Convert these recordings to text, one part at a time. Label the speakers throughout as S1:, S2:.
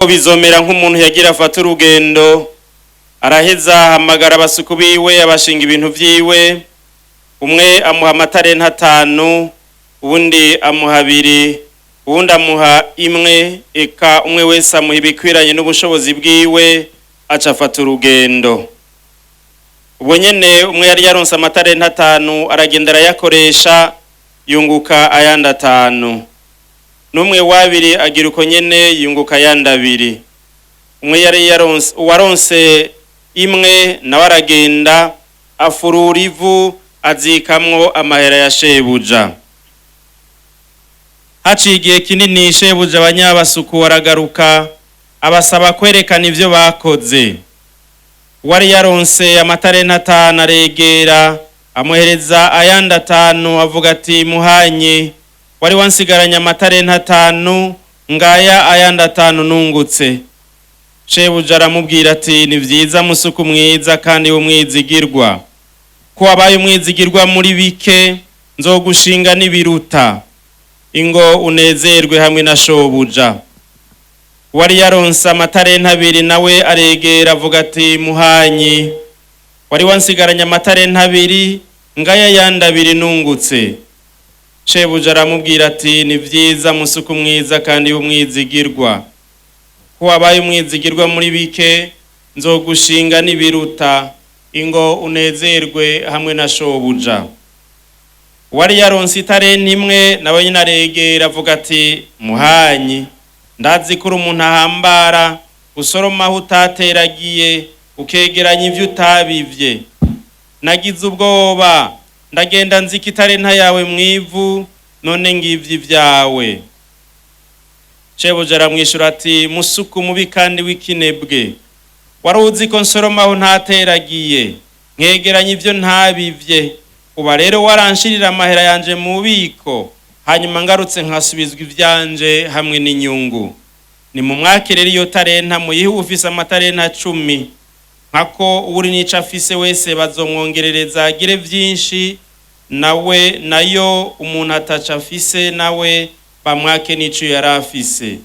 S1: bizomera nk'umuntu yagira afata urugendo araheza hamagara abasuku biwe abashinga ibintu vyiwe, umwe amuha amatarenta 5, uwundi amuha 2, uwundi amuha 1, eka umwe wese amuha ibikwiranye n'ubushobozi bwiwe aca afata urugendo. Ubwo nyene umwe yari yaronse amatarenta 5 aragenda arayakoresha yunguka ayandi 5, n'umwe wabiri agira uko nyene yunguka ayandi 2. Umwe yari yaronse uwaronse 1 nawe aragenda afurura ivu azikamwo amahera ya shebuja. Haciye igihe kinini shebuja abanyabasuku aragaruka abasaba kwerekana ivyo bakoze. Wari yaronse amatarenta 5 aregera amuhereza ayandi 5 avuga ati muhanye, wari wansigaranye amatarenta 5 ngaya ayandi 5 nungutse. Shebuja aramubwira ati ni vyiza musuku mwiza kandi w'umwizigirwa, ko wabaye umwizigirwa muri bike nzogushinga n'ibiruta, ingo unezerwe hamwe na shobuja. Wari yaronse amatarenta 2 nawe aregera avuga ati muhanyi, wari wansigaranye amatarenta 2 ngaya ayandi 2 nungutse. Shebuja aramubwira ati ni vyiza musuku mwiza kandi w'umwizigirwa, ko wabaye umwizigirwa muri bike nzogushinga n'ibiruta, ingo unezerwe hamwe na shobuja. Wari yaronse itarenta 1 nawe nyine aregera avuga ati muhanyi, ndazi ko umuntu ahambara usoroma aho utateragiye ukegeranya ivyo utabivye. Nagize ubwoba ndagenda nzika itarenta yawe mwivu, none ngivye vyawe. Shebuja aramwishura ati musuku mubi kandi w'ikinebwe, wari uzi ko nsoroma aho ntateragiye nkegeranya ivyo ntabivye, uba rero waranshirira amahera yanje mu bubiko, hanyuma ngarutse nkasubizwa ivyanje hamwe n'inyungu. Ni mu mwakirero iyo tarenta muyihe ufise amatarenta 10, nkako uri nica afise wese bazomwongerereza agire vyinshi, nawe nayo umuntu ataca afise nawe bamwake n'ico yarafise.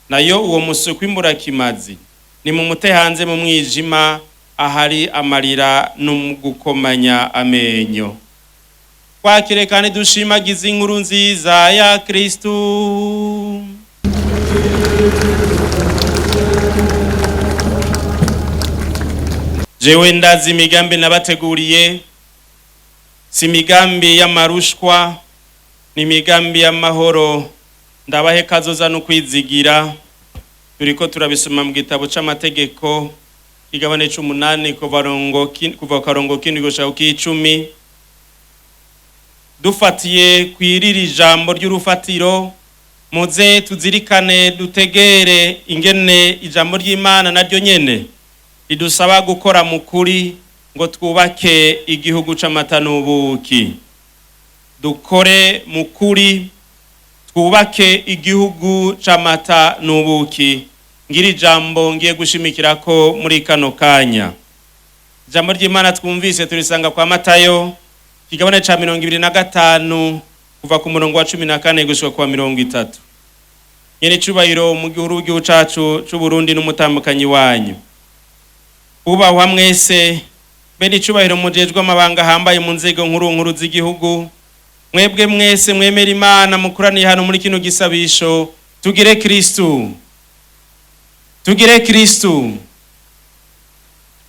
S1: Nayo uwo musuku w'imburakimazi ni mu mute hanze mu mwijima ahari amarira n'umugukomanya amenyo. Twakire kandi dushimagiza inkuru nziza ya Kristu. Jewe ndazi imigambi nabateguriye, si imigambi y'amarushwa, ni imigambi y'amahoro, ndabahe kazoza no kwizigira. Turiko turabisoma mu gitabo c'amategeko igabane 8 kuva karongo 7 gushika 10. Dufatiye kwirira jambo ry'urufatiro, muze tuzirikane dutegere ingene ijambo ry'Imana naryo nyene ridusaba gukora mukuri ngo twubake igihugu c'amata n'ubuki. Dukore mukuri twubake igihugu c'amata n'ubuki. Ngiri jambo ngiye gushimikirako muri kano kanya. Jambo ry'Imana twumvise turisanga kwa Matayo kigabane ca 25 kuva ku murongo wa 14 gushika kwa 30. Nyene cubahiro mu gihugu cacu c'u Burundi n'umutambukanyi wanyu. Ubahwa mwese bene cubahiro mujejwe amabanga hambaye mu nzego nkuru z'igihugu, mwebwe mwese mwemera Imana mukuraniye hano muri kino gisabisho, tugire Kristu. Tugire Kristu.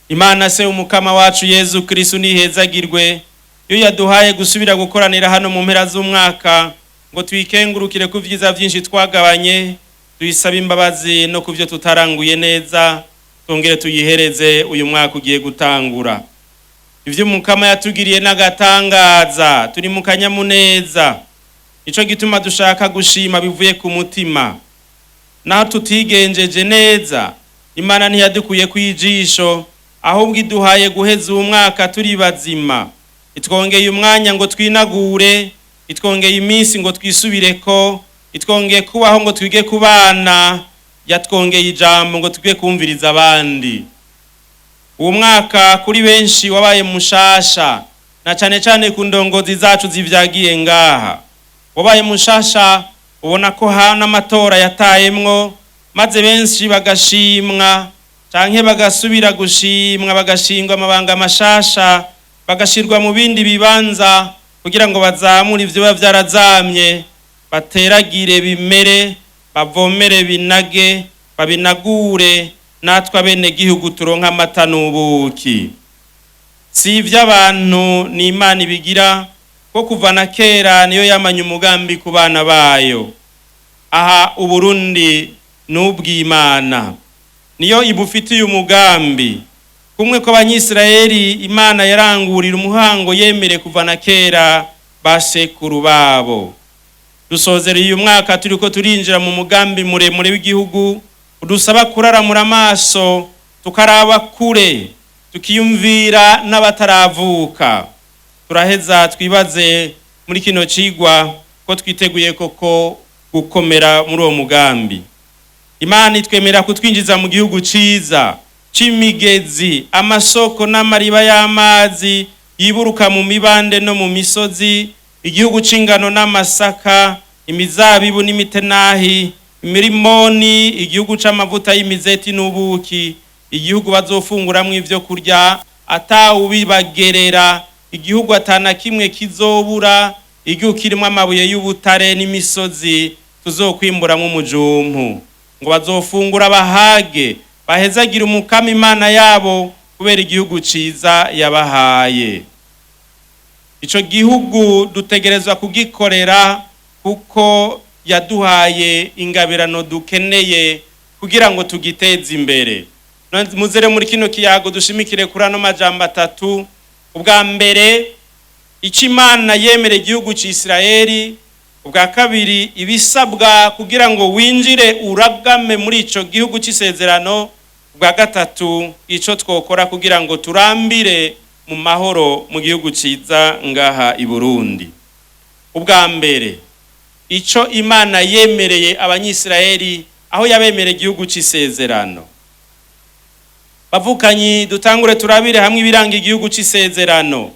S1: Imana se umukama wacu Yezu Kristu nihezagirwe, yo yaduhaye gusubira gukoranira hano mu mpera z'umwaka ngo twikengurukire ku vyiza vyinshi twagabanye, tuyisaba imbabazi no kuvyo tutaranguye neza, tongere tuyihereze uyu mwaka ugiye gutangura. Ivyo umukama yatugiriye n'agatangaza, turi mu kanyamuneza. Ico gituma dushaka gushima bivuye ku mutima. Naho tutigenjeje neza, Imana ntiyadukuye kwijisho, ahubwo iduhaye guheza umwaka turi bazima. Itwongeye umwanya ngo twinagure, itwongeye iminsi ngo twisubireko, itwongeye kubaho ngo twige kubana, yatwongeye ijambo ngo twige kumviriza abandi. Uwo mwaka kuri benshi wabaye mushasha, na cane cane ku ndongozi zacu zivyagiye ngaha. Wabaye mushasha ubona ko hana amatora yatayemwo, maze benshi bagashimwa canke bagasubira gushimwa, bagashingwa amabanga mashasha, bagashirwa mu bindi bibanza kugira ngo bazamure ivyo biba vyarazamye, bateragire bimere, bavomere binage, babinagure, natwe abene gihugu turonka amata n'ubuki. Si ivy'abantu ni Imana ibigira, ko kuva na kera niyo yamanye umugambi ku bana bayo. Aha Uburundi n'ubw'Imana, niyo ibufitiye umugambi. Kumwe ko abanyisirayeli Imana yarangurira umuhango yemere kuva na kera basekuru babo. Dusozera uyu mwaka turiko turinjira mu mugambi muremure w'igihugu, udusaba kuraramura amaso, tukaraba kure, tukiyumvira n'abataravuka. Turaheza twibaze muri kino cigwa ko twiteguye koko gukomera muri uwo mugambi. Imana itwemera kutwinjiza mu gihugu ciza, c'imigezi, amasoko n'amariba y'amazi yiburuka mu mibande no mu misozi, igihugu c'ingano n'amasaka, imizabibu n'imitenahi, imirimoni, igihugu c'amavuta y'imizeti n'ubuki, igihugu bazofunguramwo ivyo kurya atawubibagerera, igihugu atana kimwe kizobura, igihugu kirimo amabuye y'ubutare n'imisozi tuzokwimburamwo umujumpu, ngo bazofungura bahage, bahezagira umukama Imana yabo kubera igihugu ciza yabahaye. Ico gihugu dutegerezwa kugikorera kuko yaduhaye ingabirano dukeneye kugira ngo tugiteze imbere. Muzere muri kino kiyago dushimikire kuri ano majambo atatu. Ubwa mbere, ico Imana yemereye igihugu c'Isirayeli. Ubwa kabiri, ibisabwa kugira ngo winjire uragame muri ico gihugu c'isezerano. Ubwa gatatu, ico twokora kugira ngo turambire mu mahoro mu gihugu ciza ngaha i Burundi. Ubwa mbere, ico Imana yemereye abanyisirayeli aho yabemereye igihugu c'isezerano. Bavukanyi, dutangure turabire hamwe ibiranga igihugu c'isezerano.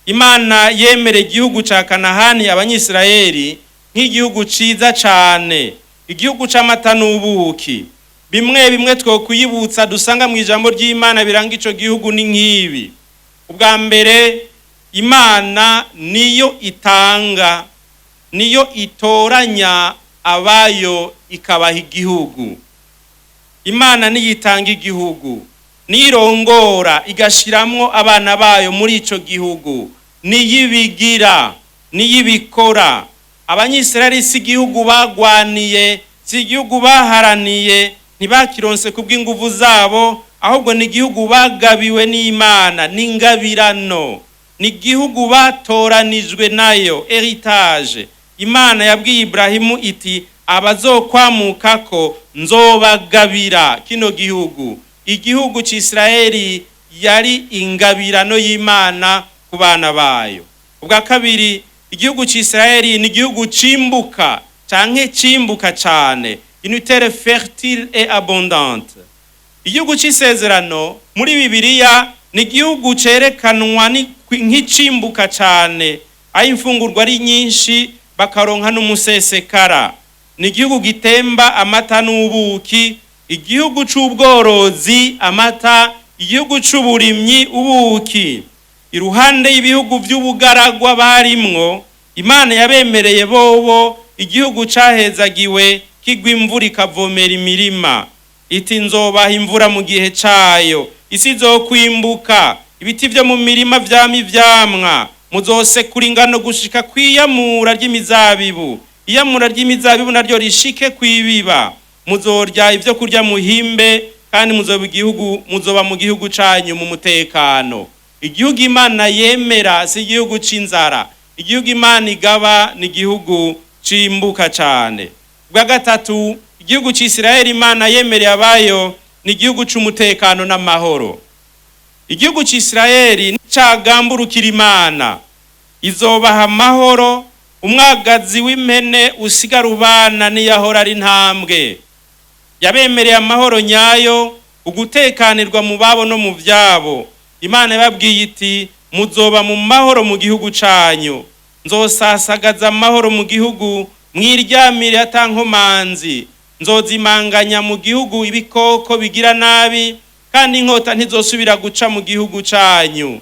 S1: Imana yemereye igihugu ca Kanahani abanyisirayeli nk'igihugu ciza cane, igihugu c'amata n'ubuki. Bimwe bimwe twokwibutsa dusanga mu ijambo ry'Imana biranga ico gihugu ni nk'ibi. Ubwa mbere, Imana niyo itanga, niyo itoranya abayo ikabaha igihugu. Imana niyo itanga igihugu, nirongora igashiramwo abana bayo muri ico gihugu, niyibigira, niyibikora. Abanyisirayeli si igihugu bagwaniye, si igihugu baharaniye, ntibakironse kubw'inguvu zabo, ahubwo ni igihugu bagabiwe n'Imana, n'ingabirano, ni igihugu batoranijwe nayo, heritage. Imana yabwiye Ibrahimu iti abazokwamukako nzobagabira kino gihugu. Igihugu c'Isirayeli yari ingabirano y'Imana ku bana bayo. Ubwa kabiri, igihugu c'Isirayeli ni igihugu cimbuka canke cimbuka cane, une terre fertile et abondante. Igihugu c'isezerano muri Bibiliya ni igihugu cerekanwa nk'icimbuka cane, aho imfungurwa ari nyinshi bakaronka n'umusesekara. Ni igihugu gitemba amata n'ubuki, igihugu c'ubworozi amata, igihugu c'uburimyi ubuki. Iruhande y'ibihugu vy'ubugaragwa barimwo, Imana yabemereye bobo igihugu cahezagiwe kigwa imvura ikavomera imirima. Iti nzobaha imvura mu gihe cayo, isi izokwimbuka, ibiti vyo mu mirima vyama ivyamwa, muzosekura ingano gushika kwiyamura ry'imizabibu, iyamura ry'imizabibu naryo rishike kwibiba. Muzorya ivyo kurya muhimbe, kandi muzoba mu gihugu canyu mu mutekano. Igihugu Imana yemera si igihugu c'inzara, igihugu Imana igaba ni igihugu cimbuka cane. Bwa gatatu, igihugu c'Isirayeli Imana yemereye abayo ni igihugu c'umutekano n'amahoro. Igihugu c'Isirayeli nicagamburukira Imana, izobaha amahoro, umwagazi w'impene usigara ubana niyahora ari ntambwe. Yabemereye amahoro nyayo, ugutekanirwa mu babo no mu vyabo. Imana yababwiye iti muzoba mu mahoro mu gihugu canyu, nzosasagaza amahoro mu gihugu, mwiryamire atankomanzi, nzozimanganya mu gihugu ibikoko bigira nabi, kandi inkota ntizosubira guca mu gihugu cyanyu.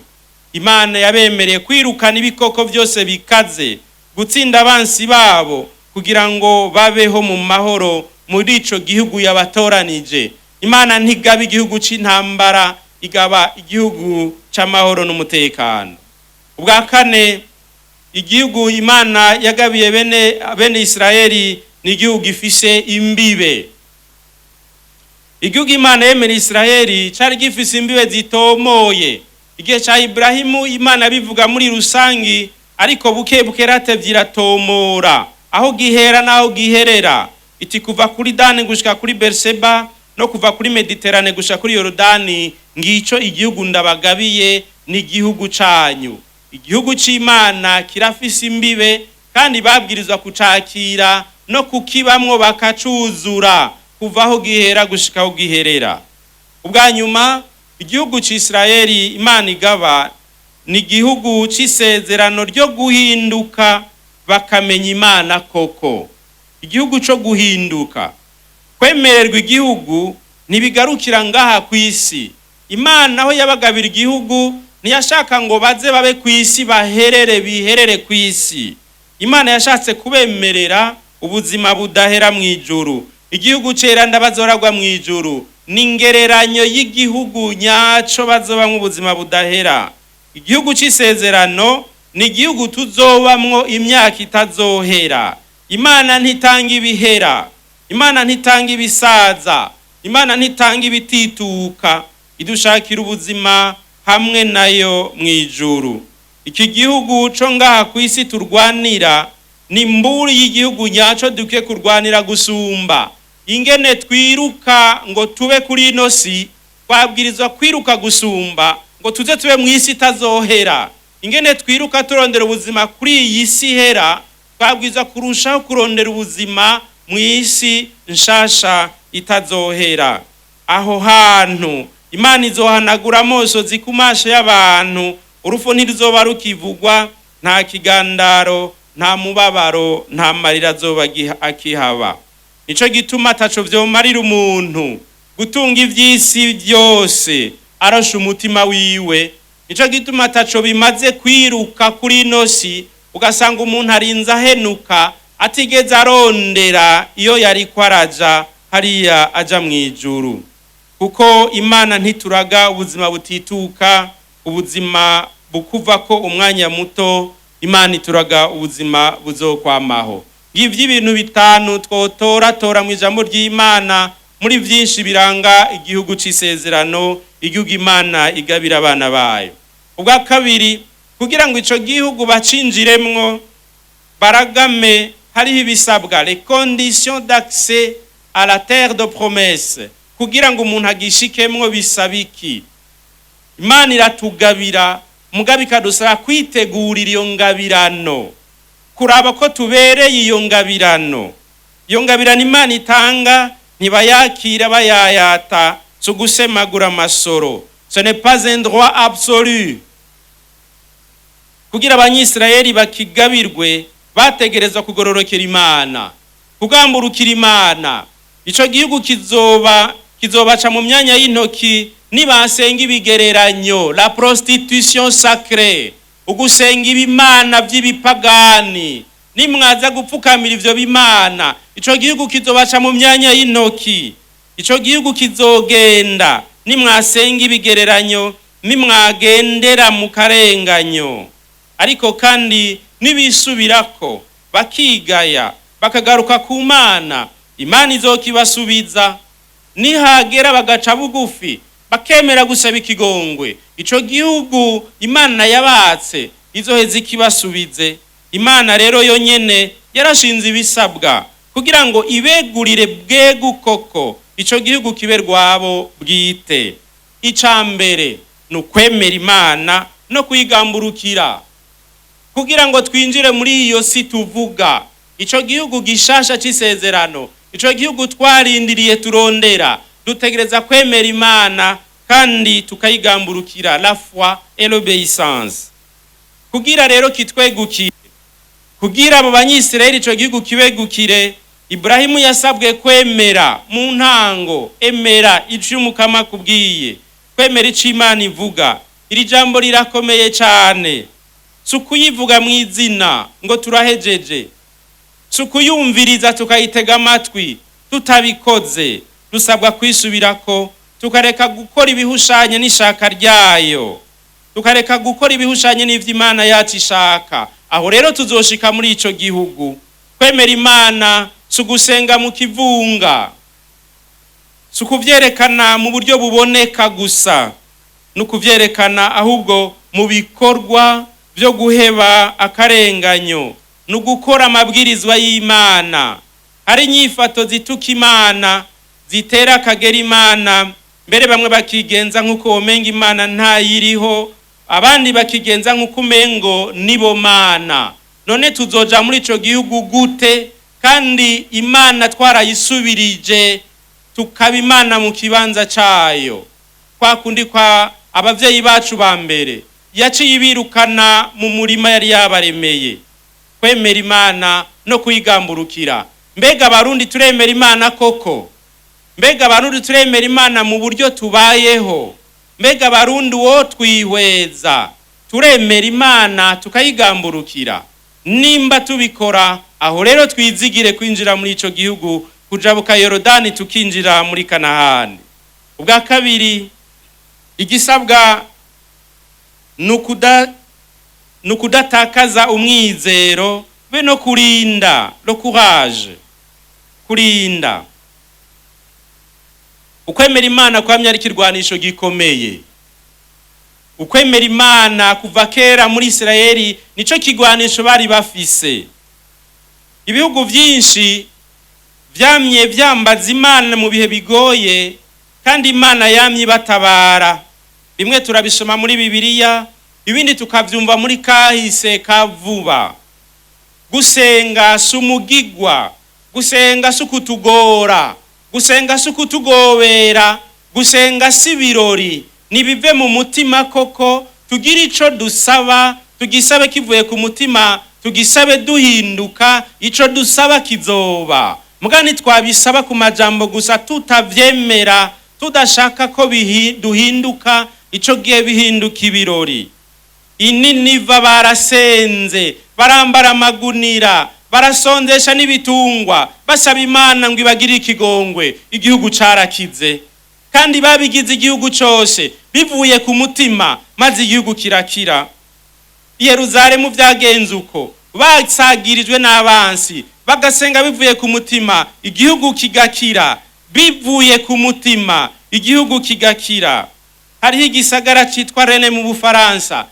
S1: Imana yabemereye kwirukana ibikoko byose bikaze, gutsinda abansi babo, kugira ngo babeho mu mahoro muri ico gihugu yabatoranije. Imana ntigaba igihugu c'intambara, igaba igihugu c'amahoro n'umutekano. Ubwa kane, igihugu Imana yagabiye bene Israeli ni igihugu gifise imbibe. Igihugu Imana yemereye Israeli cari gifise imbibe zitomoye. Igihe ca Ibrahimu Imana bivuga muri rusangi, ariko buke ratevye iratomora aho gihera naho giherera. Iti kuva kuri Dani gushika kuri Berseba, no kuva kuri Mediterane gushika kuri Yorodani, ngico igihugu ndabagabiye ni igihugu canyu. Igihugu c'Imana kirafise imbibe, kandi babwirizwa kucakira no kukibamwo bakacuzura kuva aho gihera gushika aho giherera. Ubwa nyuma, igihugu c'Israeli Imana igaba ni igihugu c'isezerano ryo guhinduka bakamenya Imana koko. Igihugu co guhinduka, kwemererwa igihugu ntibigarukira ngaha ku isi. Imana aho yabagabira igihugu ntiyashaka ngo baze babe ku isi biherere ku isi. Imana yashatse kubemerera ubuzima budahera mu ijuru. Igihugu cera ndabazoragwa mu ijuru ni ingereranyo y'igihugu nyaco bazobamwo ubuzima budahera. Igihugu c'isezerano ni igihugu tuzobamwo imyaka itazohera. Imana ntitanga ibihera, Imana ntitanga ibisaza, Imana ntitanga ibitituka, idushakira ubuzima hamwe nayo mu ijuru. Iki gihugu co ngaha ku isi turwanira ni mburi y'igihugu nyaco duke kurwanira gusumba. Ingene twiruka ngo tube kuri ino si, twabwirizwa kwiruka gusumba ngo tuze tube mu isi itazohera. Ingene twiruka turondera ubuzima kuri iyi si hera, twabwirizwa kurushaho kurondera ubuzima mu isi nshasha itazohera. Aho hantu Imana izohanagura amosozi ku maso y'abantu, urupfu ntiruzoba rukivugwa, nta kigandaro, nta mubabaro, nta marira azoba akihaba. Nico gituma ataco vyomarira umuntu gutunga ivy'isi byose arasha umutima wiwe. Nico gituma ataco bimaze kwiruka kuri ino si, ugasanga umuntu arinze ahenuka atigeze arondera iyo yari kwaraja hariya aja mu ijuru. Kuko Imana ntituraga ubuzima butituka, ubuzima bukuva ko umwanya muto. Imana ituraga ubuzima buzokwamaho. Ngivyo ibintu bitanu twotora mu ijambo ry'Imana muri vyinshi biranga igihugu c'isezerano, igihugu Imana igabira abana bayo. Ubwa kabiri, kugira ngo ico gihugu bacinjiremwo baragame, hariho ibisabwa, les conditions d'accès à la terre de promesse. Kugira ngo umuntu agishikemwo bisaba iki? Imana iratugabira, mugabe ikadusaba kwitegurira iyo ngabirano, kuraba ko tubereye iyo ngabirano. Iyo ngabirano Imana itanga ntibayakira bayayata, so gusemagura amasoro. Ce n'est pas un droit absolu. Kugira abanyisraeli bakigabirwe bategerezwa kugororokera Imana, kugamburukira Imana. Ico gihugu kizobaca mu myanya y'intoki nibasenga ibigereranyo, la prostitution sacrée, ugusenga ibimana by'ibipagani. Nimwaza gupfukamira ivyo bimana, ico gihugu kizobaca mu myanya y'intoki. Ico gihugu kizogenda nimwasenga ibigereranyo, nimwagendera mu karenganyo. Ariko kandi nibisubirako bakigaya bakagaruka ku Mana, Imana izokibasubiza. Nihagera bagaca bugufi bakemera gusaba ikigongwe, ico gihugu Imana yabatse izoheza ikibasubize. Imana rero yonyene yarashinze ibisabwa kugira ngo ibegurire bwegu koko ico gihugu kibe rwabo bwite. Icambere no kwemera Imana no kuyigamburukira kugira ngo twinjire muri iyo si tuvuga, ico gihugu gishasha c'isezerano, ico gihugu twarindiriye turondera. Dutegereza kwemera Imana kandi tukayigamburukira, la foi et l'obéissance. Kugira rero kitwegukire, kugira abo banyisirayeli ico gihugu kibegukire, Ibrahimu yasabwe kwemera mu ntango, emera ico Umukama akubwiye, kwemera ico Imana ivuga. Iri jambo rirakomeye cyane, sukuyivuga mu izina ngo turahejeje, sukuyumviriza tukayitega amatwi tutabikoze. Dusabwa kwisubirako tukareka gukora ibihushanye n'ishaka ryayo, tukareka gukora ibihushanye n'ivyo Imana yacu ishaka. Aho rero tuzoshika muri ico gihugu. Kwemera Imana sugusenga mu kivunga, sukuvyerekana mu buryo buboneka gusa, nukuvyerekana ahubwo mu bikorwa byo guheba akarenganyo, nugukora amabwirizwa y'Imana. Hari inyifato zituka Imana, zitera akagera Imana, mbere bamwe bakigenza nk'uko womenga Imana ntayiriho, abandi bakigenza nk'uko umengo nibo Mana. None tuzoja muri ico gihugu gute kandi Imana twarayisubirije tukaba Imana mu kibanza cayo? Kwa kundi kwa abavyeyi bacu ba mbere yaciye ibirukana mu murima yari yabaremeye. Kwemera Imana no kuyigamburukira. Mbega Abarundi turemera Imana koko? Mbega Abarundi turemera Imana mu buryo tubayeho? Mbega Abarundi wo twihweza turemera Imana tukayigamburukira? Nimba tubikora, aho rero twizigire kwinjira muri ico gihugu, kujabuka Yorodani tukinjira muri Kanahani. Ubwa kabiri, igisabwa nukudatakaza umwizero be no kurinda, no courage, kurinda. Ukwemera Imana kwamye ari kirwanisho gikomeye. Ukwemera Imana kuva kera muri Isirayeli nico kigwanisho bari bafise. Ibihugu vyinshi vyamye vyambaza Imana mu bihe bigoye, kandi Imana yamye batabara. Bimwe turabisoma muri Bibiliya, ibindi tukavyumva muri kahise kavuba. Gusenga sumugigwa, gusenga sukutugora, gusenga sukutugobera, gusenga sibirori. Nibive mu mutima koko, tugira ico dusaba, tugisabe kivuye ku mutima, tugisabe duhinduka, ico dusaba kizoba. Mugani twabisaba ku majambo gusa tutavyemera, tudashaka ko duhinduka, ico gihe bihinduka ibirori. Ininiva barasenze, barambara amagunira, barasondesha n'ibitungwa, basaba Imana ngo ibagire ikigongwe. Igihugu carakize, kandi babigize igihugu cyose bivuye ku mutima, maze igihugu kirakira. Yerusalemu vyagenze uko, basagirijwe n'abansi, bagasenga bivuye ku mutima, igihugu kigakira. Bivuye ku mutima, igihugu kigakira. Hariho igisagara citwa Rennes mu Bufaransa,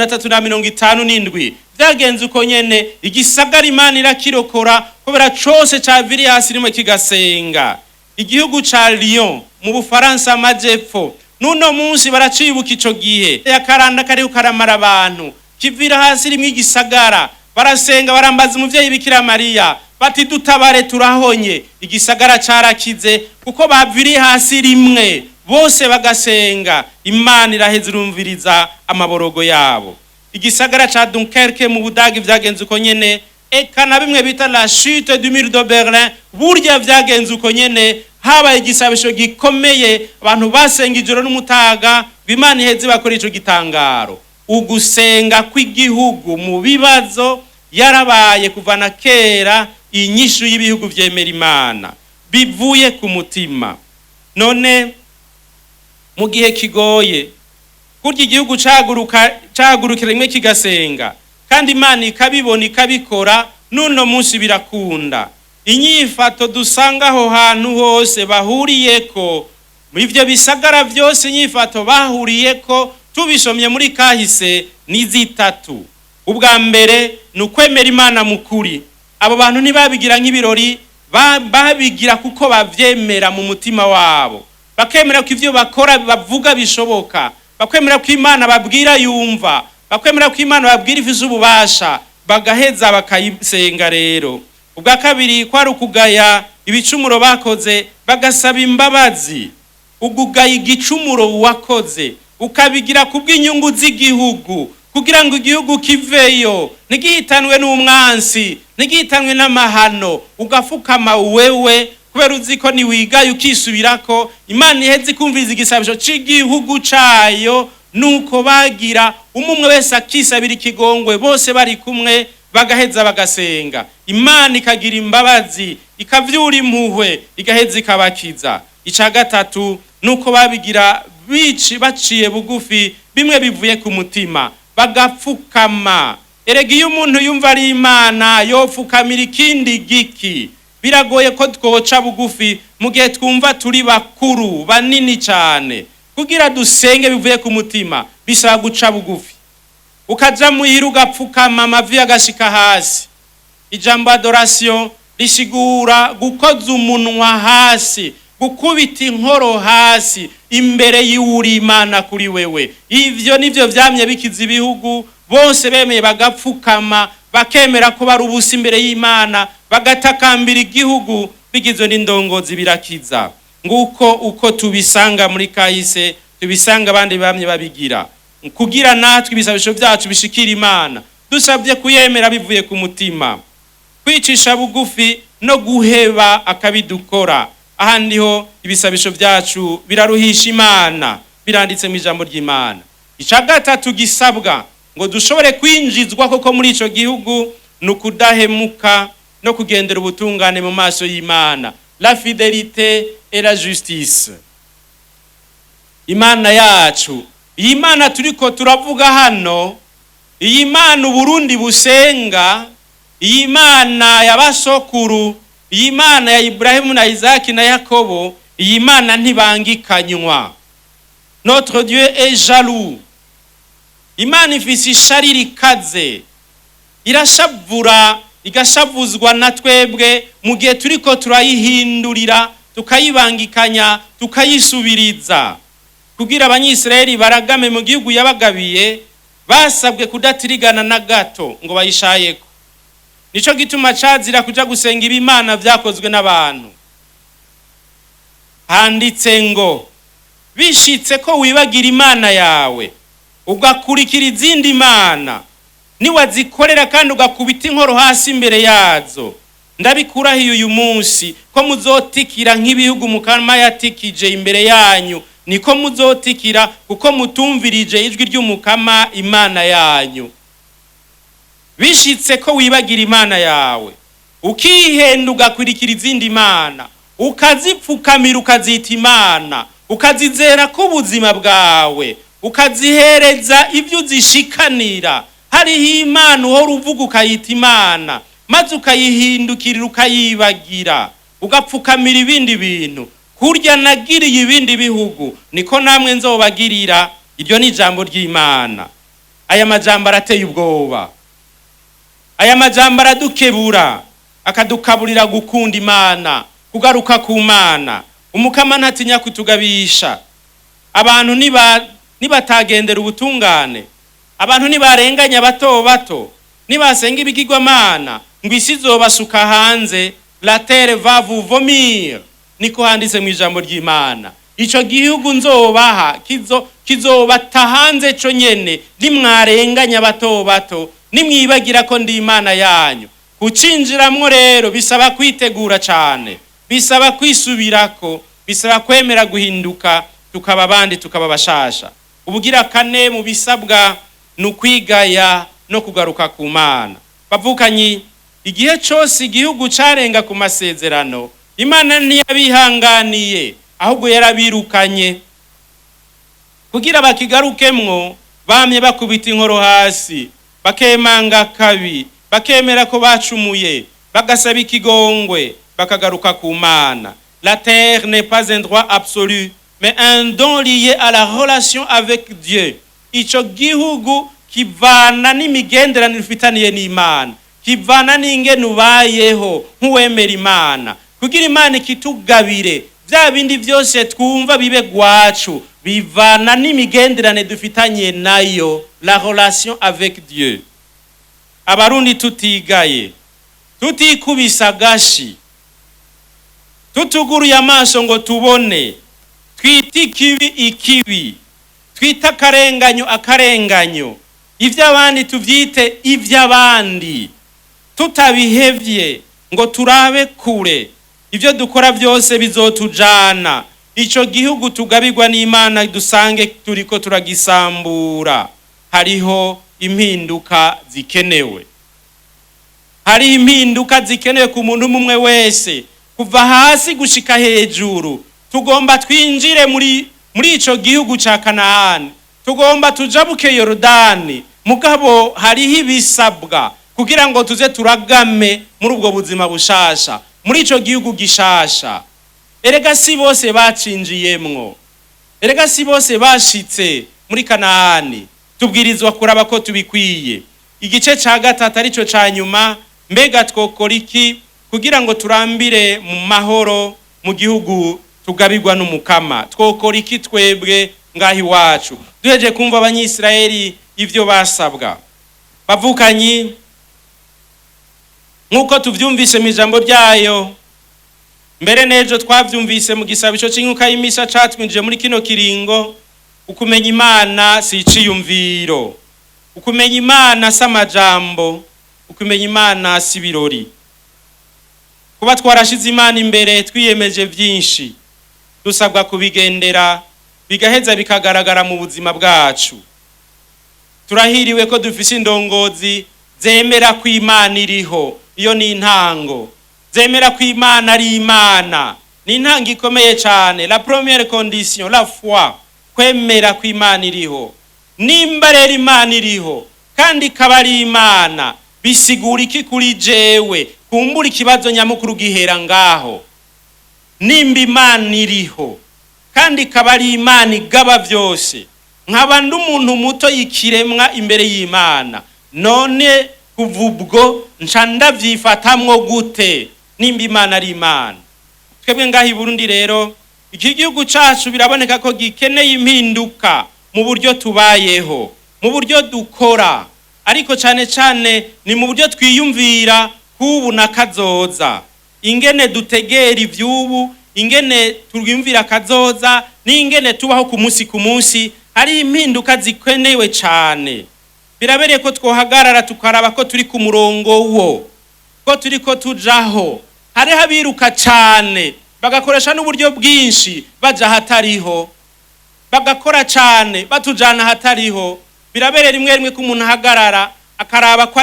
S1: 1357 vyagenze uko nyene. Igisagara Imana irakirokora kubera cose caviri hasi rimwe kigasenga. Igihugu ca Lyon mu Bufaransa amajepfo, nuno munsi baracibuka ico gihe yakaranda kariho karamara abantu, kivira hasi rimwe igisagara, barasenga barambaza umuvyeyi Bikira Mariya bati dutabare turahonye. Igisagara carakize kuko baviri hasi rimwe bose bagasenga, Imana iraheza irumviriza amaborogo yabo. Igisagara ca Dunkerque mu Budagi vyagenze uko nyene. Eka na bimwe bita la chute du mur de Berlin burya vyagenze uko nyene. Habaye igisabisho gikomeye, abantu basenga ijoro n'umutaga, Imana iheze bakora ico gitangaro. Ugusenga kw'igihugu mu bibazo yarabaye kuvana kera. Inyishu y'ibihugu vyemera Imana bivuye ku mutima. None mu gihe kigoye, kurya igihugu cagurukira rimwe kigasenga, kandi Imana ikabibona ikabikora, nuno munsi birakunda. Inyifato dusanga aho hantu hose bahuriyeko, mu ivyo bisagara vyose inyifato bahuriyeko, tubisomye muri kahise ni zitatu. Ubwa mbere ni ukwemera Imana mukuri. Abo bantu ntibabigira nk'ibirori, babigira kuko bavyemera mu mutima wabo, bakemera ko ivyo bakora bavuga bishoboka, bakwemera ko Imana babwira yumva, bakwemera ko Imana babwira ifise ububasha, bagaheza bakayisenga. Rero ubwa kabiri kwari ukugaya ibicumuro bakoze, bagasaba imbabazi. Ugugaya igicumuro wakoze ukabigira kubw'inyungu z'igihugu, kugira ngo igihugu kiveyo, ntigihitanwe n'umwansi, ntigihitanwe n'amahano, ugafukama wewe kubera uzi ko niwigaye ukisubirako Imana iheze kumviriza igisabisho c'igihugu cayo. Nuko bagira umwe wese akisabira ikigongwe, bose bari kumwe bagaheza bagasenga. Imana ikagira imbabazi, ikavyura impuhwe, igaheza ikabakiza. Ica gatatu nuko babigira baciye bugufi, bimwe bivuye ku mutima, bagapfukama. Erega iyo umuntu yumva ari Imana yopfukamira ikindi giki? Biragoye ko twoca bugufi mu gihe twumva turi bakuru banini cyane. Kugira dusenge bivuye ku mutima bisaba guca bugufi, ukaja muhira ugapfukama, amavi agashika hasi. Ijambo adoration risigura gukoza umunwa hasi, gukubita inkoro hasi imbere y'uri Imana kuri wewe. Ivyo nivyo vyamye bikiza ibihugu, bose bemeye bagapfukama, bakemera ko bari ubusa imbere y'Imana, bagatakambira igihugu, bigizwe n'indongozi birakiza. Nguko uko tubisanga muri kahise, tubisanga abandi bamye babigira. Kugira natwe ibisabisho byacu bishikira Imana, dusabye kuyemera bivuye ku mutima, kwicisha bugufi no guheba akabidukora. Ahandi ho ibisabisho byacu biraruhisha Imana, biranditse mu ijambo ry'Imana. Ica gatatu gisabwa ngo dushobore kwinjizwa koko muri ico gihugu, nukudahemuka no kugendera ubutungane mu maso y'Imana, la fidélité et la justice. Imana yacu, iyi Imana turiko turavuga hano, iyi Imana Uburundi busenga, iyi Imana y'abasokuru, iyi Imana ya Ibrahimu na Isaki na Yakobo, iyi Imana ntibangikanywa. Notre Dieu est jaloux. Imana ifise ishari rikaze, irashavura, igashavuzwa na twebwe mu gihe turiko turayihindurira, tukayibangikanya, tukayisubiriza. Kugira Abanyisirayeli baragame mu gihugu yabagabiye, basabwe kudatirigana na gato ngo bayishayeko. Nico gituma cazira kuja gusenga ibimana vyakozwe n'abantu. Handitse ngo bishitse ko wibagira Imana yawe, ugakurikira izindi mana, niwazikorera kandi ugakubita inkoro hasi imbere yazo, ndabikurahiye uyu munsi ko muzotikira nk'ibihugu Mukama yatikije imbere yanyu, niko muzotikira kuko mutumvirije ijwi ry'Umukama Imana yanyu. Bishitse ko wibagira Imana yawe, ukihenda ugakurikira izindi mana, ukazipfukamira ukazita Imana, ukazizera ko ubuzima bwawe, ukazihereza ibyo uzishikanira. Hariho Imana uhora uvuga ukayita Imana, maze ukayihindukirira ukayibagira, ugapfukamira ibindi bintu. Kurya nagiriye ibindi bihugu, niko namwe nzobagirira. Iryo ni ijambo ry'Imana. Aya majambo arateye ubwoba, aya majambo aradukebura, akadukaburira gukunda Imana, kugaruka ku Mana. Umukama ntatinya kutugabisha. Abantu nibatagendera ubutungane, abantu nibarenganya bato bato, nibasenga ibigirwamana, ngo isi izobasuka hanze, la terre va vous vomir, niko handitse mu ijambo ry'Imana. Ico gihugu nzobaha kizobata hanze co nyene, nimwarenganya bato bato, nimwibagira ko ndi Imana yanyu. Kucinjiramwo rero bisaba kwitegura cane, bisaba kwisubirako, bisaba kwemera guhinduka, tukaba abandi tukaba bashasha. Ubugira kane mu bisabwa nukwigaya no kugaruka ku Mana. Bavukanyi, igihe cyose igihugu carenga ku masezerano, Imana ntiyabihanganiye, ahubwo yarabirukanye. Kugira bakigarukemwo, bamye bakubita inkoro hasi, bakemanga kabi, bakemera ko bacumuye, bagasaba ikigongwe, bakagaruka ku Mana. La terre n'est pas un droit absolu, mais un don lié à la relation avec Dieu. Ico gihugu kivana n'imigenderanire ufitaniye n'Imana, kivana n'ingene ubayeho nk'uwemera Imana. Kugira Imana ikitugabire bya bindi byose twumva bibe gwacu, bivana n'imigenderanire dufitanye nayo, la relation avec Dieu. Abarundi tutigaye, tutikubisa gashi, tutuguruye amaso ngo tubone, twita ikibi ikibi, twita akarenganyo akarenganyo, iby'abandi tubyite iby'abandi, tutabihevye ngo turabe kure. Ibyo dukora byose bizotujana ico gihugu tugabirwa n'Imana dusange turiko turagisambura. Hariho impinduka zikenewe, hari impinduka zikenewe ku muntu umwe wese, kuva hasi gushika hejuru. Tugomba twinjire muri ico gihugu ca Kanaani, tugomba tujabuke Yorodani, mugabo hariho ibisabwa kugira ngo tuze turagame muri ubwo buzima bushasha, muri ico gihugu gishasha. Erega si bose bacinjiyemwo, erega si bose bashitse muri Kanaani. Tubwirizwa kuraba ko tubikwiye. Igice ca gatatu arico ca nyuma, mbega twokora iki kugira ngo turambire mu mahoro mu gihugu tugabirwa n'Umukama? Twokora iki twebwe ngahi wacu? Duheje kumva Abanyisirayeli ivyo basabwa. Bavukanyi, nkuko tuvyumvise mu ijambo ryayo, mbere nejo twavyumvise mu gisabisho c'inkuka y'imisa catwinjije muri kino kiringo, ukumenya Imana si iciyumviro, ukumenya Imana si amajambo, ukumenya Imana si birori. Kuba twarashize Imana imbere twiyemeje vyinshi, dusabwa kubigendera bigaheza bikagaragara mu buzima bwacu. Turahiriwe ko dufise indongozi zemera ko Imana iriho, iyo ni intango. Zemera ko Imana ari Imana, ni intango ikomeye cyane. La première condition, la foi, kwemera ko Imana iriho. Nimba rero Imana iriho kandi ikaba ari Imana, bisigura iki kuri jewe? Kumbura ikibazo nyamukuru gihera ngaho. Nimba Imana iriho kandi ikaba ari Imana igaba byose, nkaba ndi umuntu muto y'ikiremwa imbere y'Imana, none kuva ubwo nca ndavyifatamwo gute nimba Imana ari Imana? Twebwe ngahi Burundi rero, iki gihugu cacu biraboneka ko gikeneye impinduka mu buryo tubayeho, mu buryo dukora, ariko cyane cyane ni mu buryo twiyumvira kubu na kazoza. Ingene dutegera ivyubu, ingene twiyumvira kazoza, n'ingene tubaho ku munsi hari impinduka zikenewe cyane. Birabereye ko twohagarara tukaraba ko turi ku murongo wo, ko turi ko tujaho. Hari habiruka cyane bagakoresha n'uburyo bwinshi baja hatariho, bagakora cyane batujana hatariho. Birabereye rimwe rimwe ko umuntu ahagarara akaraba ko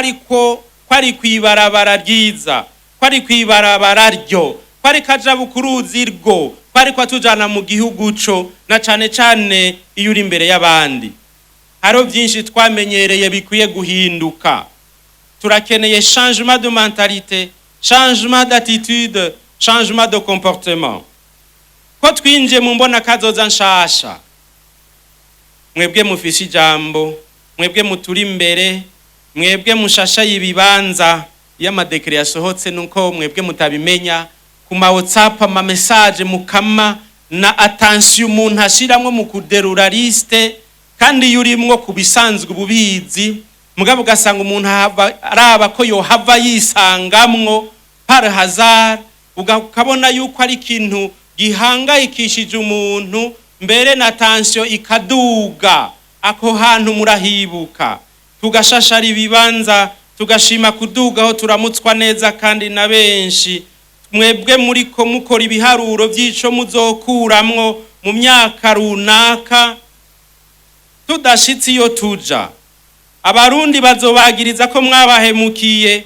S1: ari kwibarabara ryiza, ko ari kwibarabara ryo, ko ari kaja bukuruzi rwo, ko ari kwatujana mu gihugu co, na cyane cyane iyo uri imbere y'abandi. Haro byinshi twamenyereye bikwiye guhinduka. Turakeneye changement de mentalité, changement d'attitude, changement de comportement. Ko twinje mu mbona kazoza nshasha, mwebwe mufise ijambo, mwebwe muturi imbere, mwebwe mushasha y'ibibanza y'amadekre yasohotse nuko mwebwe mutabimenya, ku ma WhatsApp ama message mukama na attention umuntu ashiramwe mu kuderura liste, kandi yurimwo kubisanzwe ububizi, mugabo ugasanga umuntu araba ko yohava yisangamwo par hasard, ukabona yuko ari ikintu gihangayikishije umuntu, mbere na tension ikaduga. Ako hantu murahibuka, tugashashara ibibanza, tugashima kudugaho turamutswa neza kandi na benshi. Mwebwe muri ko mukora ibiharuro by'ico muzokuramwo mu myaka runaka, tudashitse iyo tuja, abarundi bazobagiriza ko mwabahemukiye,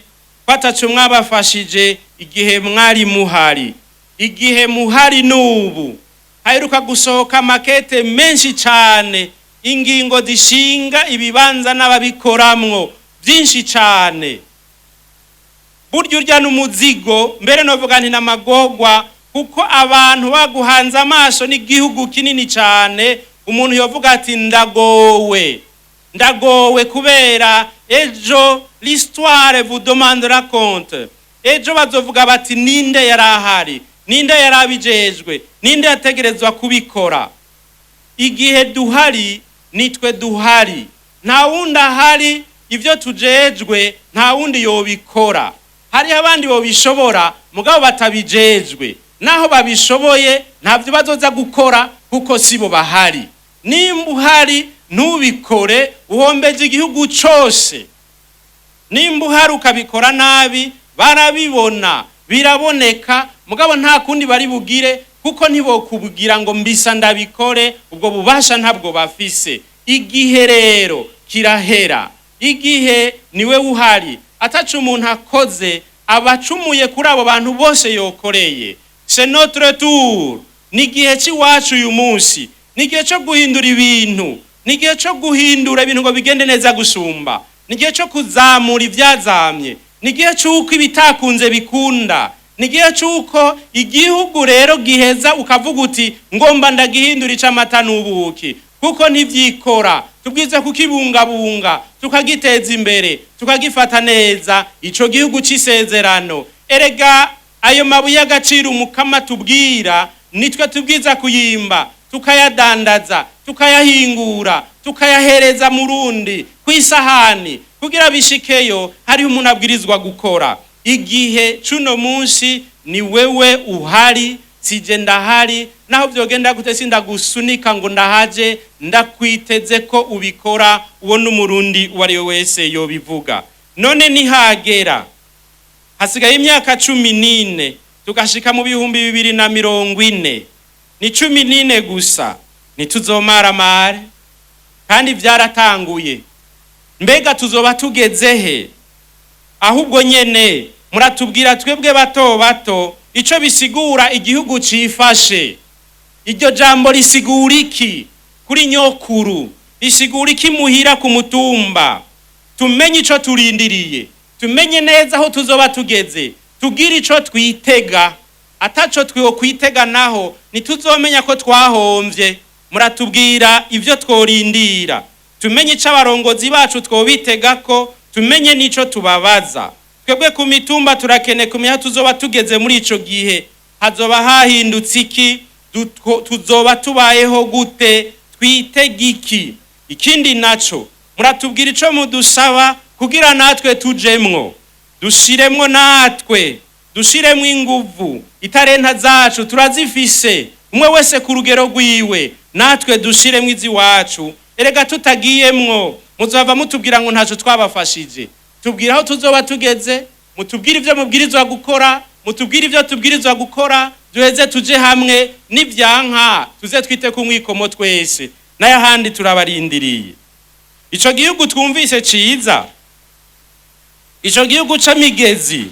S1: batacu mwabafashije igihe mwari muhari. Igihe muhari nubu haheruka gusohoka makete menshi cyane, ingingo zishinga ibibanza n'ababikoramwo byinshi cyane. Burya urya n'umuzigo, mbere novuga nti namagogwa, kuko abantu baguhanze amaso n'igihugu kinini cyane. Umuntu yovuga ati ndagowe kubera ejo l'histoire vous demandera compte. Ejo bazovuga bati ninde yarahari, ninde yarabijejwe, ninde yategerezwa kubikora. Igihe duhari nitwe duhari, nta wundi ahari. Ivyo tujejwe nta wundi yobikora. Hari abandi bobishobora mugabo batabijejwe, naho babishoboye ntavyo bazoza gukora kuko sibo bahari. Nimba uhari ntubikore uhombeje igihugu cyose. Nimba uhari ukabikora nabi barabibona, biraboneka, mugabo nta kundi bari bugire, kuko ntibokubwira ngo mbisa ndabikore, ubwo bubasha ntabwo bafise. Igihe rero kirahera, igihe niwe uhari, atacu umuntu akoze abacumuye kuri abo bantu bose yokoreye. C'est notre tour. Ni gihe cy'iwacu uyu munsi, ni gihe cyo guhindura ibintu, ni gihe cyo guhindura ibintu ngo bigende neza gusumba, ni gihe cyo kuzamura ibyazamye, ni gihe cy'uko ibitakunze bikunda, ni gihe cy'uko igihugu rero giheza ukavuga uti ngomba ndagihindura icamata n'ubuki, kuko ntivyikora. Tubwiza kukibungabunga, tukagiteza imbere, tukagifata neza ico gihugu c'isezerano. Erega ayo mabuye y'agaciro Mukama tubwira, nitwe tubwiza kuyimba, tukayadandaza, tukayahingura, tukayahereza murundi kwisahani kugira bishikeyo. Hari umuntu abwirizwa gukora. Igihe cuno munsi ni wewe uhari, sije ndahari, naho byogenda gute sindagusunika ngo ndahaje, ndakwiteze ko ubikora. Uwo n'umurundi wari wese yobivuga. None nihagera hasigaye imyaka 14 tukashika mu 2040, ni 14 gusa, nituzomara mare kandi byaratanguye. Mbega tuzoba tugezehe? Ahubwo nyene muratubwira twebwe bato bato ico bisigura igihugu cifashe. Iryo jambo risigura iki kuri nyokuru? Risigura iki muhira ku mutumba? Tumenye ico turindiriye, tumenye neza aho tuzoba tugeze, tugira ico twitega. Ataco twiho kwitega naho nituzomenya ko twahomvye. Muratubwira ivyo tworindira, tumenye ico abarongozi bacu twobitega ko, tumenye nico tubabaza. Twebwe ku mitumba turakene kumenya tuzoba tugeze muri ico gihe. Hazoba hahindutse iki? Tuzoba tubayeho gute? Twitega iki? Ikindi naco muratubwira ico mudusaba kugira natwe tujemwo, dushiremwo natwe, dushiremwo inguvu. Itarenta zacu turazifise, umwe wese ku rugero rwiwe, natwe dushiremwo iziwacu. Erega tutagiyemwo muzava mutubwira ngo ntaco twabafashije. Tubwira aho tuzoba tugeze, mutubwira ivyo mubwirizwa gukora, mutubwira ivyo tubwirizwa gukora, duheze tuje hamwe. N'ivyanka tuze twite ku mwikomo twese, nayo handi turabarindiriye. Ico gihugu twumvise ciza, ico gihugu c'amigezi,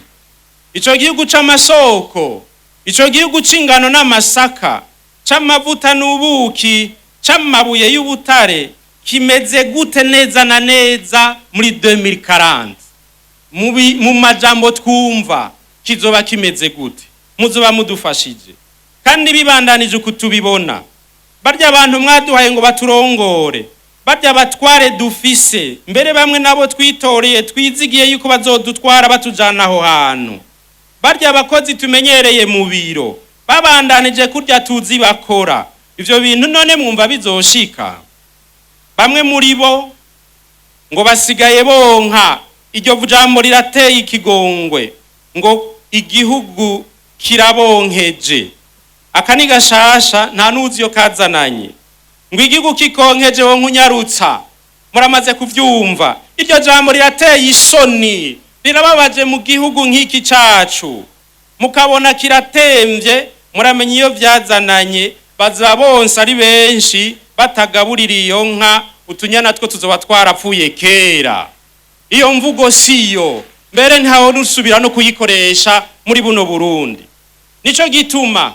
S1: ico gihugu c'amasoko, ico gihugu c'ingano n'amasaka, c'amavuta n'ubuki, c'amabuye y'ubutare, kimeze gute neza na neza muri 2040? Mu majambo twumva kizoba kimeze gute? Muzoba mudufashije kandi bibandanije kutubibona. Barya abantu mwaduhaye ngo baturongore, barya batware dufise, mbere bamwe nabo twitoreye twizigiye yuko bazodutwara batujana aho hantu. Barya abakozi tumenyereye mu biro, babandanije kurya tuzi bakora. Ivyo bintu none mwumva bizoshika? Bamwe muri bo ngo basigaye bonka. Iryo jambo rirateye ikigongwe ngo igihugu kirabonkeje. Akani gashasha nta nuzi yo kazananye, ngo igihugu kikonkeje wo nkunyarutsa. Muramaze kuvyumva. Iryo jambo rirateye isoni, rirababaje mu gihugu nk'iki cacu. Mukabona kiratemvye, muramenye iyo vyazananye bazabonsa ari benshi, batagaburira iyo nka, utunyana two tuzoba twarapfuye kera. Iyo mvugo siyo, mbere ntaho nusubira no kuyikoresha muri buno Burundi. Nico gituma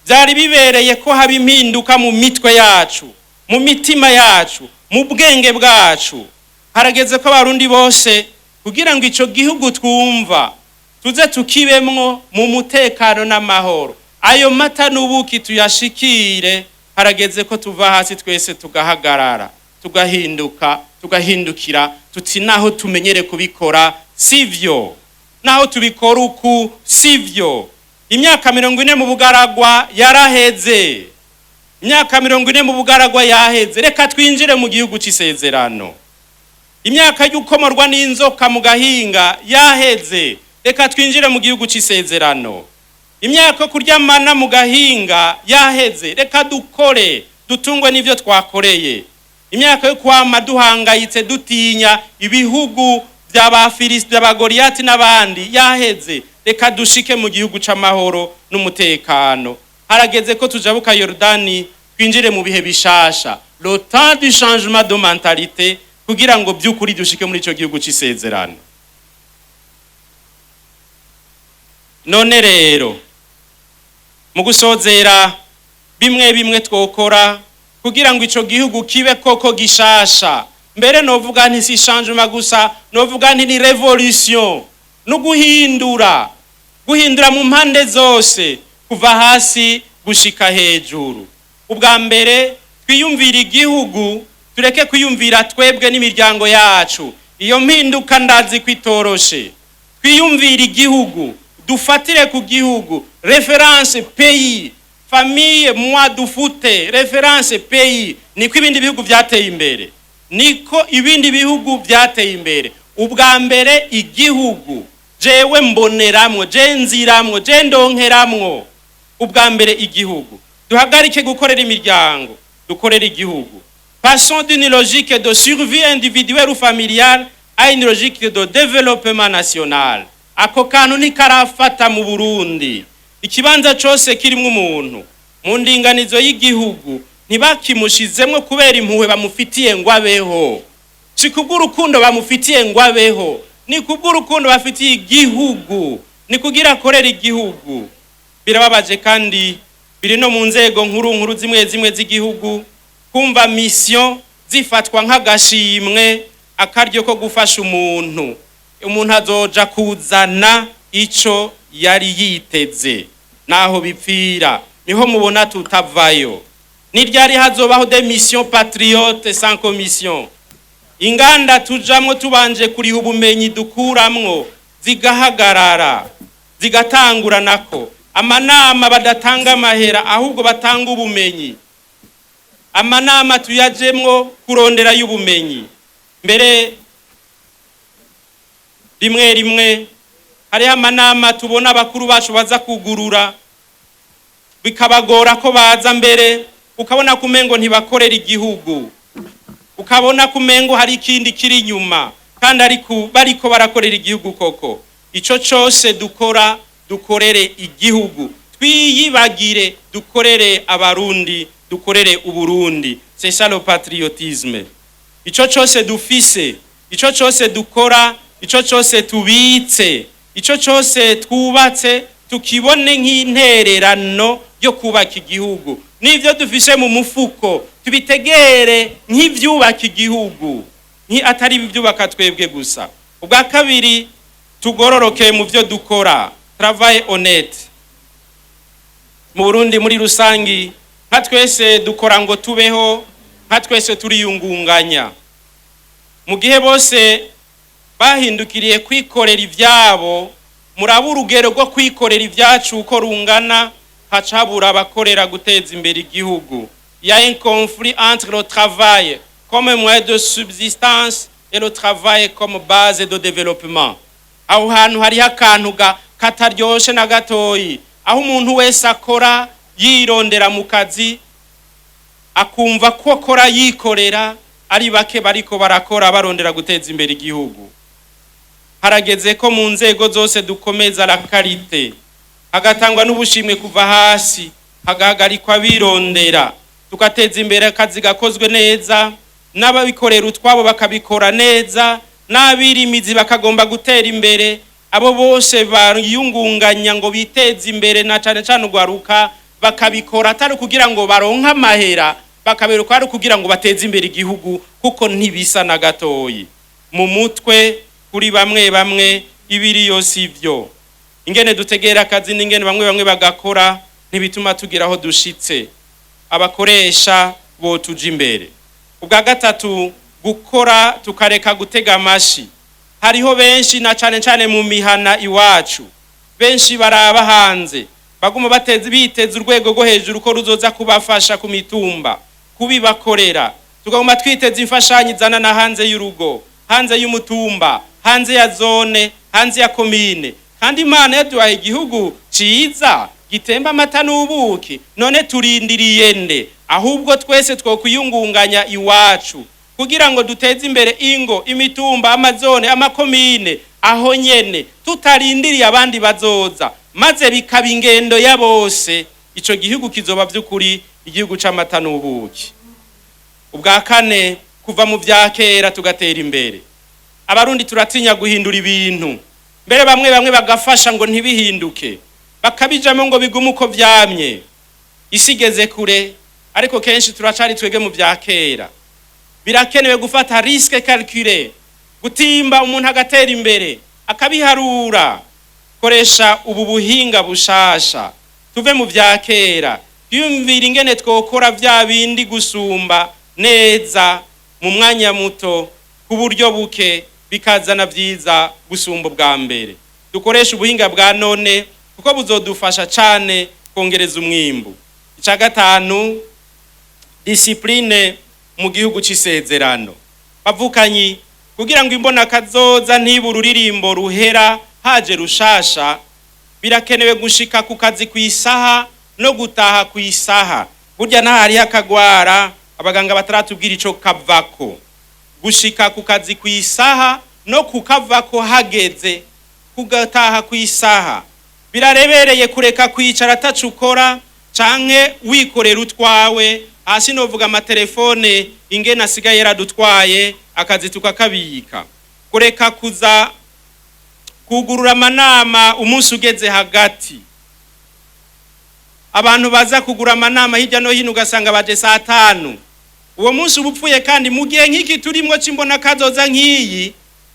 S1: byari bibereye ko haba impinduka mu mitwe yacu, mu mitima yacu, mu bwenge bwacu. Harageze ko abarundi bose kugira ngo ico gihugu twumva tuze tukibemwo mu mutekano n'amahoro. Ayo mata n'ubuki tuyashikire. Harageze ko tuva hasi twese tugahagarara, tugahinduka, tugahindukira, tuti naho tumenyere kubikora sivyo, naho tubikora uku sivyo. Imyaka 40 mu bugaragwa yaraheze, imyaka 40 mu bugaragwa yaheze. Reka twinjire mu gihugu c'isezerano. Imyaka y'ukomorwa n'inzoka mu gahinga yaheze, reka twinjire mu gihugu c'isezerano. Imyaka kuryamana mu gahinga yaheze, reka dukore, dutungwe n'ivyo twakoreye. imyaka yo kwama duhangayitse dutinya ibihugu by'Abafilisiti, by'Abagoriyati n'abandi yaheze. Reka dushike mu gihugu c'amahoro n'umutekano. Harageze ko tujabuka Yorodani twinjire mu bihe bishasha, le temps du changement de mentalité, kugira ngo by'ukuri dushike muri ico gihugu c'isezerano. None rero mu gusozera bimwe twokora kugira ngo ico gihugu kibe koko gishasha, mbere novuga nti si changement gusa, novuga nti ni revolution, no guhindura mu mpande zose kuva hasi gushika hejuru. Ubwa mbere twiyumvira igihugu, tureke kwiyumvira twebwe n'imiryango yacu, iyo mpinduka ndazi kwitoroshe. Twiyumvira igihugu, dufatire ku gihugu, référence pays, famille moi dufute référence pays. Niko ibindi bihugu byateye imbere, niko ibindi bihugu byateye imbere. Ubwa mbere igihugu, jewe mboneramwo, je nziramwo, je ndonkeramwo. Ubwa mbere igihugu, duhagarike gukorera imiryango, dukorera igihugu. Passons d'une logique de survie individuelle ou familiale à une logique de développement national. Ako kantu ntikarafata mu Burundi. Ikibanza cyose kirimwe umuntu mu ndinganizo y'igihugu ntibakimushizemwe kubera impuhwe bamufitiye ngo abeho, si kubw'urukundo bamufitiye ngo abeho, ni kubw'urukundo bafitiye igihugu, ni kugira akorera igihugu. Birababaje kandi biri no mu nzego nkuru zimwe z'igihugu kumva mission zifatwa nk'agashimwe, akaryo ko gufasha umuntu azoja kuzana ico yari yiteze, naho bipfira niho mubona tutavayo. Niryari hazobaho des missions patriotes sans commission, inganda tujamwo tubanje kuriha ubumenyi dukuramwo zigahagarara zigatanguranako, amanama badatanga amahera ahubwo batanga ubumenyi, amanama tuyajemwo kurondera y'ubumenyi. Mbere rimwe hari amanama tubona abakuru bacu baza kugurura bikabagora ko baza, mbere ukabona kumengo ntibakorera igihugu, ukabona kumengo hari ikindi kiri inyuma, kandi bariko barakorera igihugu koko. Ico cyose dukora dukorere igihugu, twiyibagire dukorere abarundi, dukorere Uburundi. C'est ça le patriotisme. Ico cyose dufise, ico cyose dukora, ico cyose tubitse, ico cyose twubatse tukibone nk'intererano yo kubaka igihugu. Nivyo dufise mu mufuko tubitegere nk'ivyubaka igihugu, atari ibyubaka twebwe gusa. Ubwa kabiri tugororoke mu byo dukora, travail honnête. Mu Burundi muri rusangi nka twese dukora ngo tubeho, nka twese turiyungunganya. Mu gihe bose bahindukiriye kwikorera ivyabo, muraba urugero rwo kwikorera ivyacu uko rungana, hacabura abakorera guteza imbere igihugu. Il y a un conflit entre le travail comme moyen de subsistance et le travail comme base de développement. Aho hantu hari akantu kataryoshe na gatoyi, aho umuntu wese akora yirondera mu kazi, akumva ko akora yikorera, ari bake bariko barakora barondera guteza imbere igihugu. Harageze ko mu nzego zose dukomeza la qualité, hagatangwa n'ubushimwe kuva hasi, hagahagarikwa birondera, tukateza imbere akazi gakozwe neza, n'ababikorera utwabo bakabikora neza, n'abirimizi bakagomba gutera imbere. Abo bose bariyungunganya ngo biteze imbere, na cane cane ugwaruka bakabikora atari kugira ngo baronka amahera, bakaberuka ari kugira ngo bateze imbere igihugu, kuko ntibisa na gatoyi. Mu mutwe kuri bamwe ibiri yose ivyo, ingene dutegera akazi n'ingene bamwe bagakora ntibituma tugira aho dushitse. Abakoresha bo tuja imbere. Ubwa gatatu gukora tukareka gutega amashi. Hariho benshi na cane mu mihana iwacu, benshi baraba hanze baguma biteze urwego rwo hejuru ko ruzoza kubafasha ku mitumba, kubibakorera. Tugomba twiteze imfashanyo izana na hanze y'urugo, hanze y'umutumba, hanze ya zone, hanze ya komine. Kandi Imana yaduhaye igihugu ciza gitemba amata n'ubuki, none turindiriye nde? ahubwo twese twokwiyungunganya iwacu kugira ngo duteze imbere ingo, imitumba, amazone, amakomine, aho nyene tutarindiriye abandi bazoza, maze bikaba ingendo ya bose. Ico gihugu kizoba vy'ukuri igihugu c'amata n'ubuki. Ubwa kane, kuva mu vya kera tugatera imbere. Abarundi turatinya guhindura ibintu, mbere bamwe bagafasha ngo ntibihinduke, bakabijamo ngo bigume uko vyamye. Isigeze kure, ariko kenshi turacari twege mu vya kera. Birakenewe gufata risque calculée, gutimba umuntu agatera imbere, akabiharura. Koresha ubu buhinga bushasha, tuve mu vya kera, twiyumvira ingene twokora vya bindi gusumba neza mu mwanya muto, ku buryo buke, bikazana vyiza gusumba bwa mbere. Dukoresha ubuhinga bwa none kuko buzodufasha cane kongereza umwimbu. Ica gatanu, discipline mu gihugu c'isezerano. Bavukanyi, kugira ngo imbona kazoza ntibura uririmbo ruhera haje rushasha, birakenewe gushika ku kazi kw'isaha no gutaha kw'isaha. Burya ntahari akagwara abaganga bataratubwira ico kavako. Gushika ku kazi kw'isaha no kukavako hageze, kugataha kw'isaha. Birarebereye kureka kwicara atacukora canke wikorera utwawe, hasi novuga amatelefone ingene asigaye yaradutwaye, akazi tukakabika. Kureka kuza kugurura amanama umunsi ugeze hagati. Abantu baza kugura amanama hirya no hino ugasanga baje saa 5. Uwo munsi ubupfuye, kandi mu gihe nk'iki turimwo cimbona kazoza nk'iyi,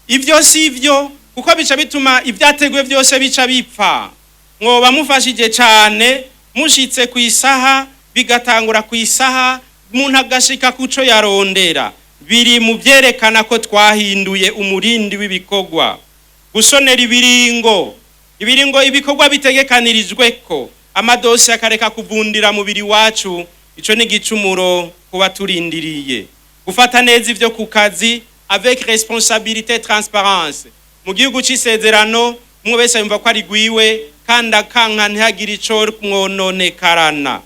S1: ivyo sivyo, kuko bica bituma ivyateguwe vyose bica bipfa. Mwoba mufashije cane mushitse kw'isaha, bigatangura kw'isaha, umuntu agashika kuco yarondera. Biri mu vyerekana ko twahinduye umurindi w'ibikorwa. Gusonera ibiringo ibikorwa bitegekanirijweko, amadosi akareka kuvundira mubiri wacu, ico ni gicumuro kuba turindiriye. Gufata neza ivyo ku kazi avec responsabilité, transparence. Mu gihugu c'isezerano umwe wese yumva ko ari gwiwe, kandi akanka ntihagire ico mwononekarana.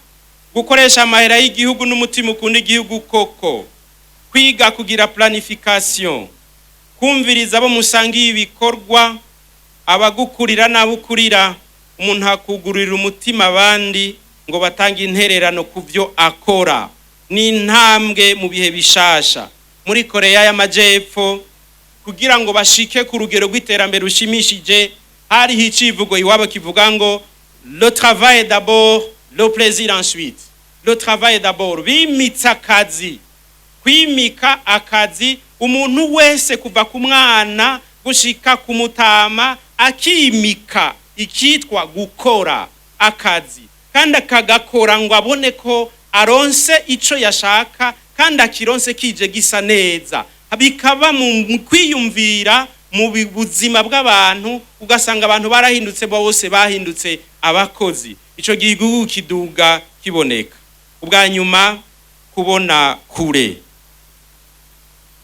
S1: Gukoresha amahera y'igihugu n'umutima ukunda igihugu koko. Kwiga kugira planification, kumviriza abo musangiye ibikorwa, abagukurira n'abukurira. Umuntu hakugurira umutima abandi ngo batange intererano kuvyo akora. Ni intambwe mu bihe bishasha. Muri Korea y'Amajepfo, kugira ngo bashike ku rugero rw'iterambere rushimishije, hari hicivugo iwabo kivuga ngo le travail d'abord, le plaisir ensuite. Le travail d'abord, bimitsa akazi. Kwimika akazi, umuntu wese kuva ku mwana gushika ku mutama akimika ikitwa gukora akazi, kandi akagakora ngo abone ko aronse ico yashaka, kandi akironse kije gisa neza. Bikaba mu kwiyumvira mu buzima bw'abantu, ugasanga abantu barahindutse, bose bahindutse abakozi. Ico gihugu kiduga kiboneka. Ubwa nyuma, kubona kure.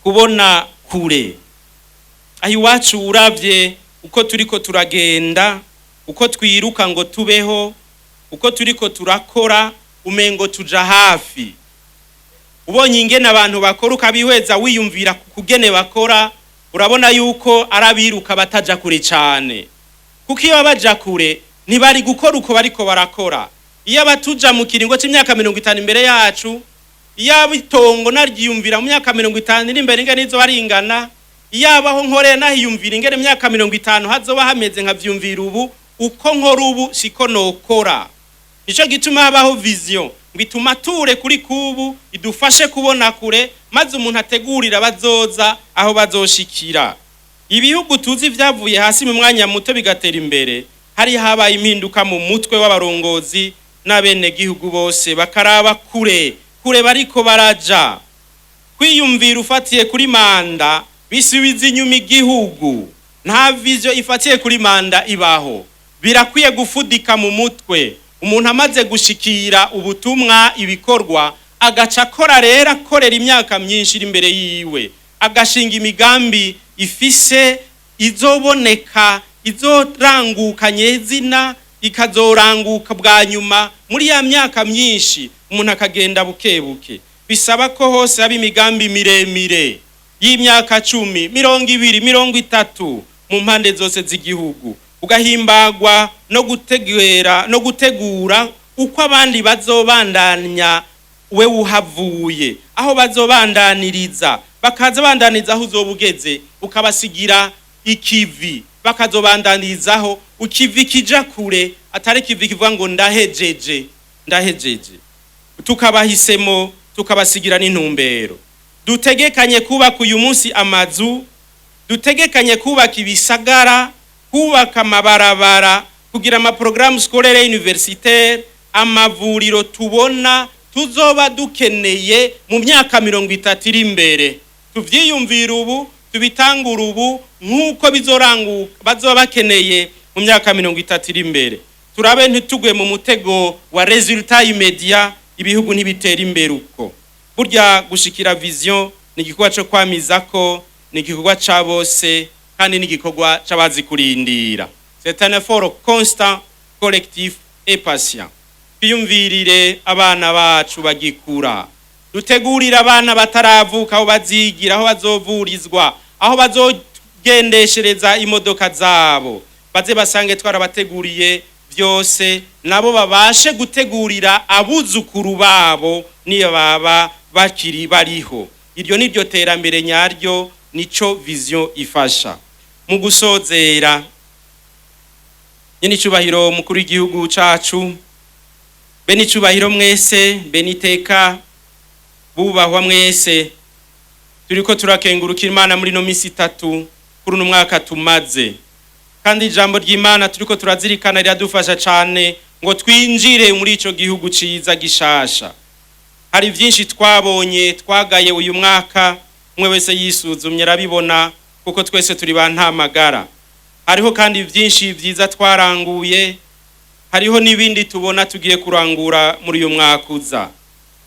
S1: Kubona kure. Aho iwacu uravye uko turiko turagenda, uko twiruka ngo tubeho, uko turiko turakora, umengo tuja hafi. Ubonye ingene abantu bakora ukabihweza wiyumvira kugene bakora, urabona yuko arabiruka bataja kure cyane. Kuko iyo baja kure ntibari gukora uko bariko barakora. Iyo batuja mu kiringo c'imyaka 50 imbere yacu, iyo bitongo naryiyumvira mu myaka 50 iri imbere ingene izo baringana, iyo abaho nkoreye nahiyumvira ingene mu myaka 50 hazoba hameze nkavyumvira ubu, uko nkora ubu siko nokora. Nico gituma habaho vision, bituma ture kuri kubu, idufashe kubona kure, maze umuntu ategurira bazoza aho bazoshikira. Ibihugu tuzi vyavuye hasi mu mwanya muto bigatera imbere, hari habaye impinduka mu mutwe w'abarongozi n'abene gihugu bose, bakaraba kure bariko baraja. Kwiyumvira ufatiye kuri manda bisubiza inyuma igihugu. Nta vision ifatiye kuri manda ibaho. Birakwiye gufudika mu mutwe. Umuntu amaze gushikira ubutumwa, ibikorwa, agaca akora rero, akorera imyaka myinshi iri imbere yiwe, agashinga imigambi ifise izoboneka, izorangukanye zina, ikazoranguka bwa nyuma muri ya myaka myinshi umuntu akagenda bukebuke. Bisaba ko hose haba imigambi miremire y'imyaka 10, 20, 30 mu mpande zose z'igihugu, ugahimbagwa no gutegura uko abandi bazobandanya we uhavuye, aho bazobandaniriza, bakaza bandaniza aho uzobugeze, ukabasigira ikivi bakazobandanizaho, ukivi kija kure, atari kivi kivuga ngo ndahejeje. Tukabahisemo, tukabasigira n'intumbero. Dutegekanye kubaka uyu munsi amazu, dutegekanye kubaka ibisagara, kubaka amabarabara, kugira amaprogramme scolaire universitaire, amavuriro tubona tuzoba dukeneye mu myaka 30 iri imbere. Tuvyiyumvira ubu, tubitangura ubu, nk'uko bizoranguka bazoba bakeneye mu myaka 30 iri imbere. Turabe ntitugwe mu mutego wa resultat immédiat, ibihugu ntibitera imbere uko. Burya gushikira vision ni igikorwa cyo kwamizako, ni igikorwa ca bose, kandi ni igikorwa c'abazi kurindira. C'est un effort constant, collectif et patient. Twiyumvirire abana bacu bagikura, dutegurira abana bataravuka aho bazigira, aho bazovurizwa, aho bazogendeshereza imodoka zabo, baze basange twarabateguriye byose, nabo babashe gutegurira abuzukuru babo niyo baba bakiri bariho. Iryo niryo terambere nyaryo, nico vision ifasha. Mu gusozera, nyine icubahiro mukuru w'igihugu cacu, beni icubahiro mwese, beni iteka bubahwa mwese, turiko turakengurukira Imana muri no misi 3 kuri uno mwaka tumaze, kandi ijambo ry'Imana turiko turazirikana riradufasha cane ngo twinjire muri ico gihugu ciza gishasha. Hari vyinshi twabonye twagaye uyu mwaka, umwe wese yisuzumye arabibona, kuko twese turi bantamagara. Hariho kandi vyinshi vyiza twaranguye, hariho n'ibindi tubona tugiye kurangura muri uyu mwaka uza.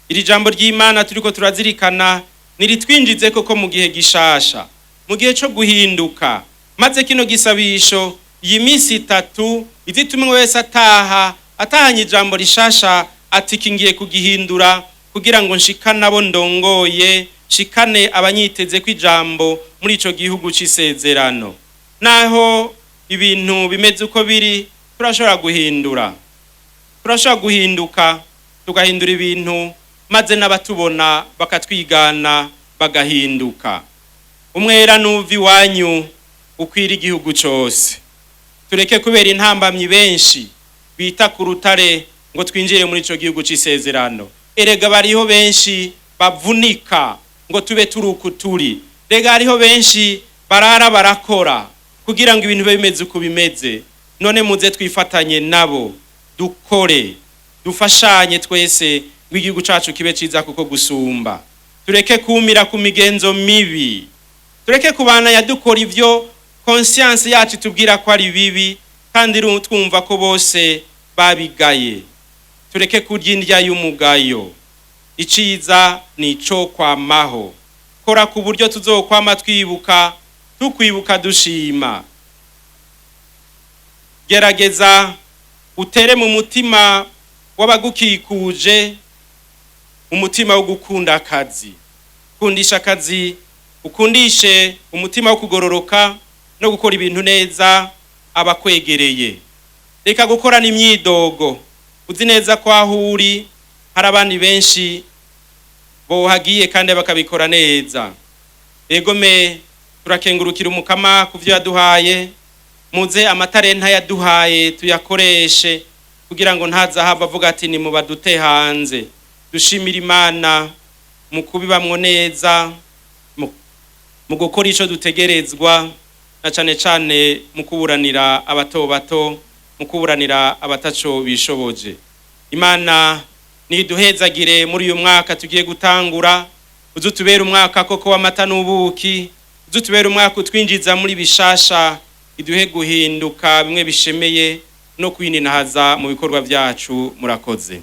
S1: Iri jambo ry'Imana turiko turazirikana niritwinjize koko mu gihe gishasha, mu gihe cyo guhinduka, maze kino gisabisho iyi minsi 3 izitumwe wese atahanye ijambo rishasha, ati kingiye kugihindura kugira ngo nshikane abo ndongoye, shikane abanyiteze kw'ijambo muri ico gihugu c'isezerano. Naho ibintu bimeze uko biri, turashobora guhinduka, tugahindura ibintu, maze n'abatubona bakatwigana bagahinduka. Umwera nuvi wanyu ukwira igihugu cyose. Tureke kubera intambamyi benshi bita ku rutare ngo twinjire muri ico gihugu c'isezerano. Erega bariho benshi bavunika ngo tube turukuturi. Rega hariho benshi barara barakora kugira ngo ibintu bimeze uko bimeze. None muze twifatanye nabo, dukore, dufashanye twese ngo igihugu cacu kibe ciza kuko gusumba. Tureke kumira ku migenzo mibi, tureke kubana yadukora ivyo conscience yacu tubwira ko ari bibi, kandi twumva ko bose babigaye. Tureke kurya indya y'umugayo, iciza ni ico kwamaho. Kora ku buryo tuzokwama tukwibuka dushima. Gerageza utere mu mutima w'abagukikuje umutima wo gukunda akazi. Kundisha akazi, ukundishe umutima wo kugororoka no gukora ibintu neza abakwegereye. Reka gukorana imyidogo, uzi neza ko aho uri hari abandi benshi bohagiye kandi bakabikora neza. Egome turakengurukira umukama kuvyo yaduhaye, muze amatarenta yaduhaye tuyakoreshe kugira ngo ntazahava avuga ati ni mu badute hanze. Dushimira Imana mu kubibamwo neza, mu gukora ico dutegerezwa, na cane cane mu kuburanira abato, mu kuburanira abataco bishoboje. Imana niduhezagire muri uyu mwaka tugiye gutangura, uzutubera umwaka koko w'amata n'ubuki, uzutubera umwaka utwinjiza muri bishasha, iduhe guhinduka bimwe bishemeye no kwininahaza mu bikorwa byacu. Murakoze.